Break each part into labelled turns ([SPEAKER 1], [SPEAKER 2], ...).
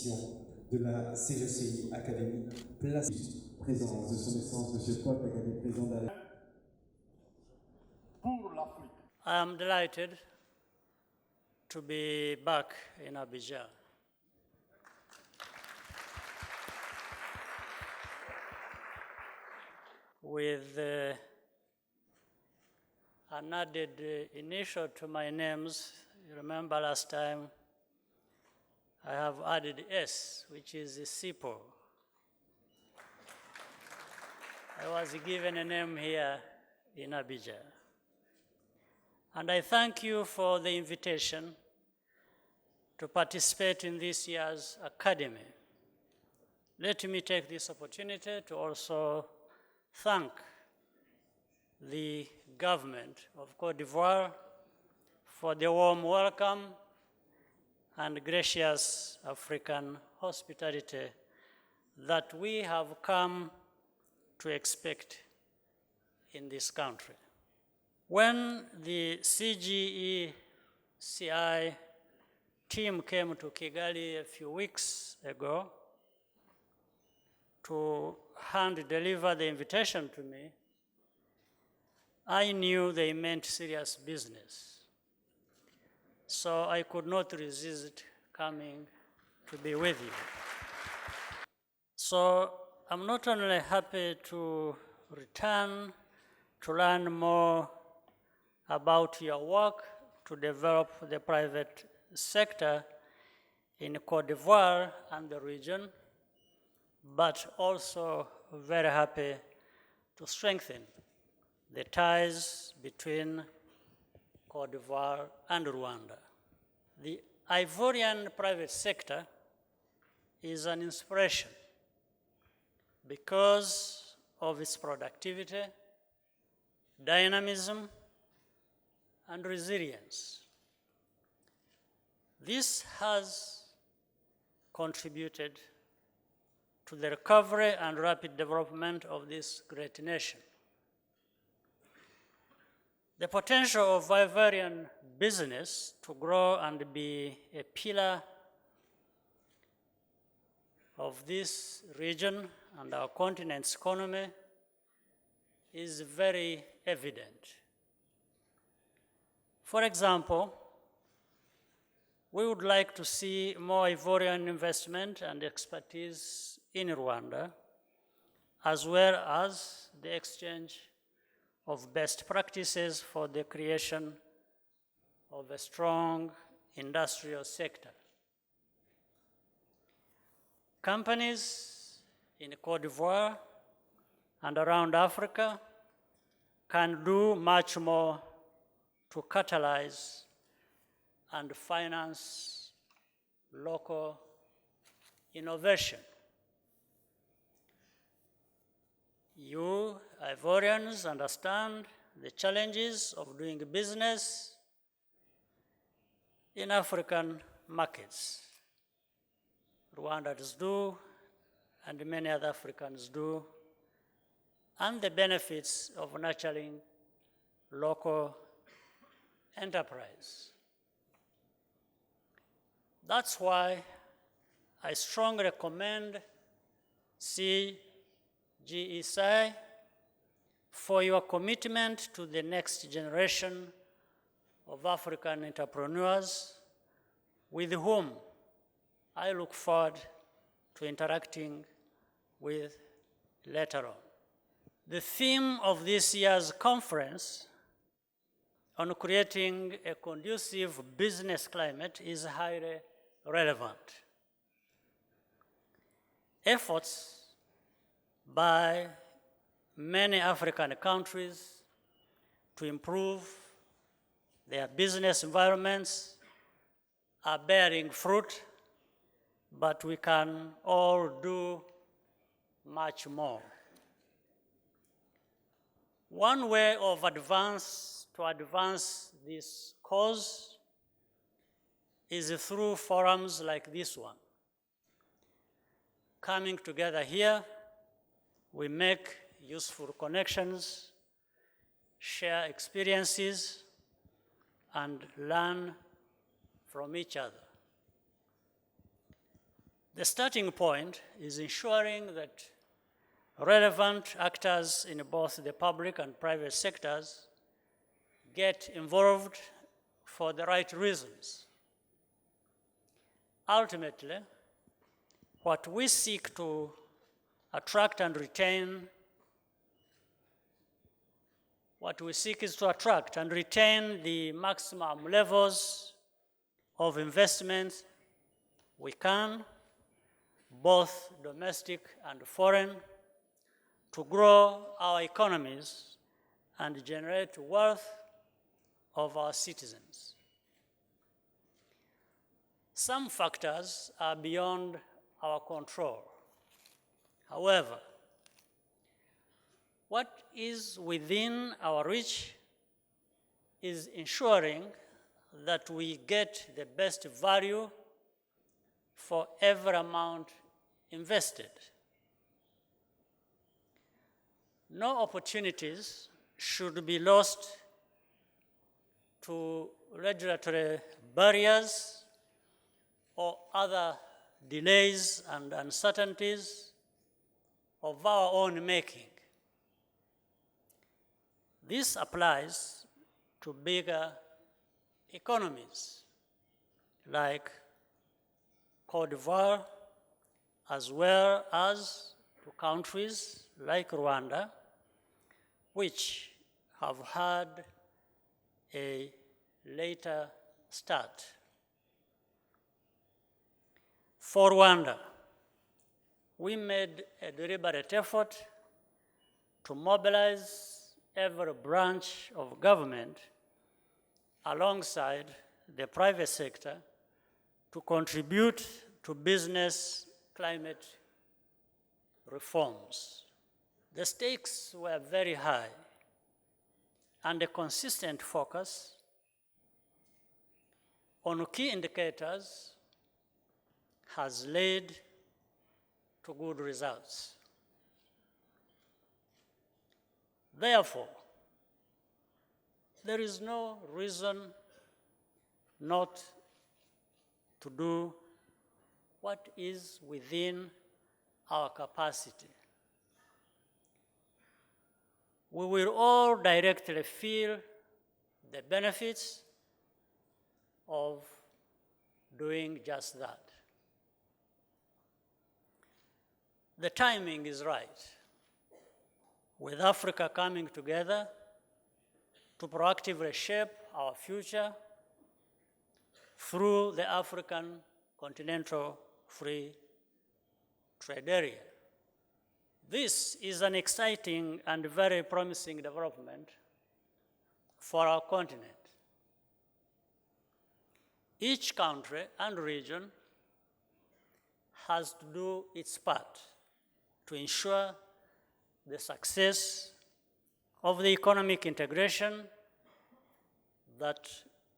[SPEAKER 1] édition de la CGECI Académie. Place présence de son Excellence M. Paul KAGAME, Président de la
[SPEAKER 2] pour l'Afrique.
[SPEAKER 3] I am delighted to be back in Abidjan. With an added initial to my names. You remember last time I have added S, which is Sipo. I was given a name here in Abidjan. And I thank you for the invitation to participate in this year's Academy. Let me take this opportunity to also thank the government of Côte d'Ivoire for the warm welcome and gracious African hospitality that we have come to expect in this country. When the CGECI team came to Kigali a few weeks ago to hand-deliver the invitation to me, I knew they meant serious business. So I could not resist coming to be with you. So I'm not only happy to return to learn more about your work to develop the private sector in Côte d'Ivoire and the region, but also very happy to strengthen the ties between Côte d'Ivoire and Rwanda. The Ivorian private sector is an inspiration because of its productivity, dynamism, and resilience. This has contributed to the recovery and rapid development of this great nation. The potential of Ivorian business to grow and be a pillar of this region and our continent's economy is very evident. For example, we would like to see more Ivorian investment and expertise in Rwanda, as well as the exchange of best practices for the creation of a strong industrial sector. Companies in Côte d'Ivoire and around Africa can do much more to catalyze and finance local innovation. You Ivorians understand the challenges of doing business in African markets. Rwandans do, and many other Africans do, and the benefits of nurturing local enterprise. That's why I strongly recommend CGECI for your commitment to the next generation of African entrepreneurs with whom I look forward to interacting with later on. The theme of this year's conference on creating a conducive business climate is highly relevant. Efforts by many African countries to improve their business environments are bearing fruit, but we can all do much more. One way to advance this cause is through forums like this one. Coming together here, we make useful connections, share experiences, and learn from each other. The starting point is ensuring that relevant actors in both the public and private sectors get involved for the right reasons. Ultimately, what we seek to attract and retain, what we seek is to attract and retain the maximum levels of investment we can, both domestic and foreign, to grow our economies and generate wealth of our citizens. Some factors are beyond our control. However, what is within our reach is ensuring that we get the best value for every amount invested. No opportunities should be lost to regulatory barriers or other delays and uncertainties of our own making. This applies to bigger economies like Côte d'Ivoire, as well as to countries like Rwanda, which have had a later start. For Rwanda, we made a deliberate effort to mobilize every branch of government alongside the private sector to contribute to business climate reforms. The stakes were very high, and a consistent focus on key indicators has led to good results. Therefore, there is no reason not to do what is within our capacity. We will all directly feel the benefits of doing just that. The timing is right, with Africa coming together to proactively shape our future through the African Continental Free Trade Area. This is an exciting and very promising development for our continent. Each country and region has to do its part to ensure the success of the economic integration that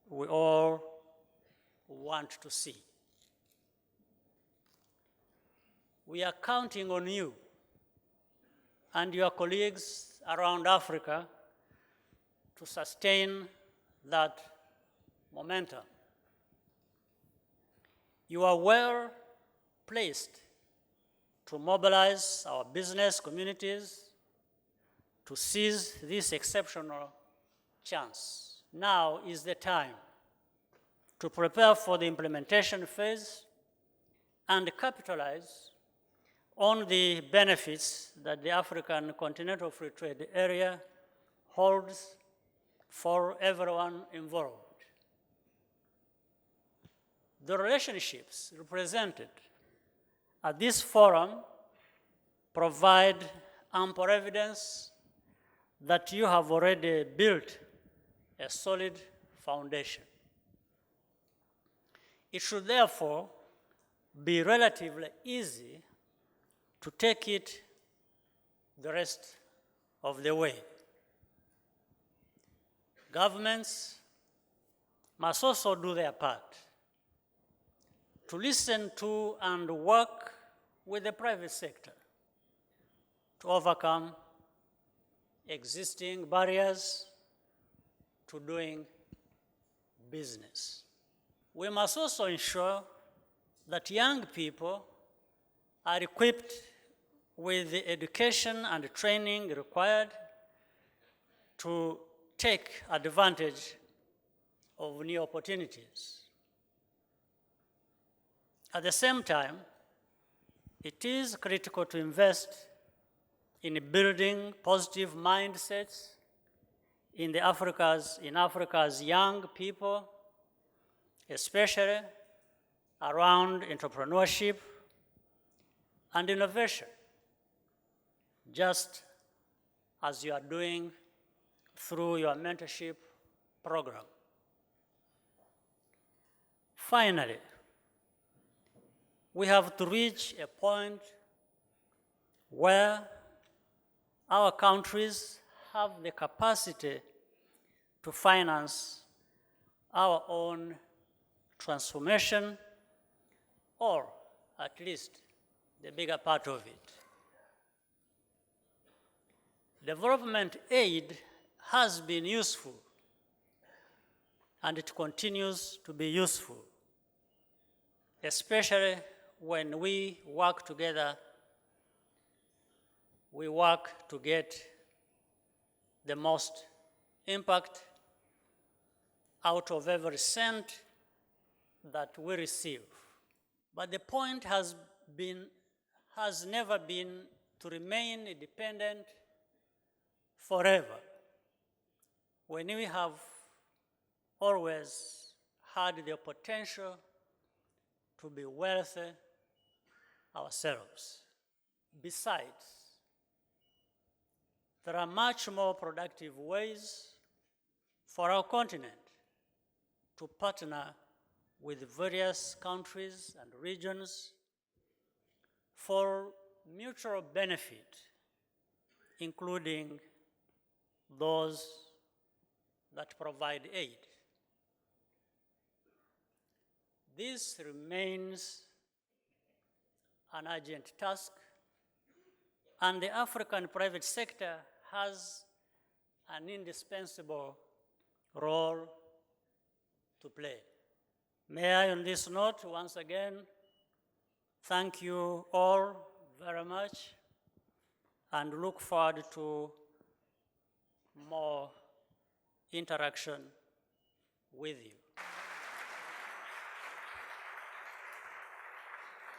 [SPEAKER 3] we all want to see. We are counting on you and your colleagues around Africa to sustain that momentum. You are well placed to mobilize our business communities to seize this exceptional chance. Now is the time to prepare for the implementation phase and capitalize on the benefits that the African Continental Free Trade Area holds for everyone involved. The relationships represented at this forum provide ample evidence that you have already built a solid foundation. It should therefore be relatively easy to take it the rest of the way. Governments must also do their part to listen to and work with the private sector to overcome existing barriers to doing business. We must also ensure that young people are equipped with the education and training required to take advantage of new opportunities. At the same time, it is critical to invest in building positive mindsets in Africa's young people, especially around entrepreneurship and innovation, just as you are doing through your mentorship program. Finally, we have to reach a point where our countries have the capacity to finance our own transformation, or at least the bigger part of it. Development aid has been useful, and it continues to be useful, especially when we work together. We work to get the most impact out of every cent that we receive. But the point has never been to remain independent forever, when we have always had the potential to be wealthy ourselves. Besides, there are much more productive ways for our continent to partner with various countries and regions for mutual benefit, including those that provide aid. This remains an urgent task, and the African private sector has an indispensable role to play. May I, on this note, once again, thank you all very much and look forward to more interaction with you.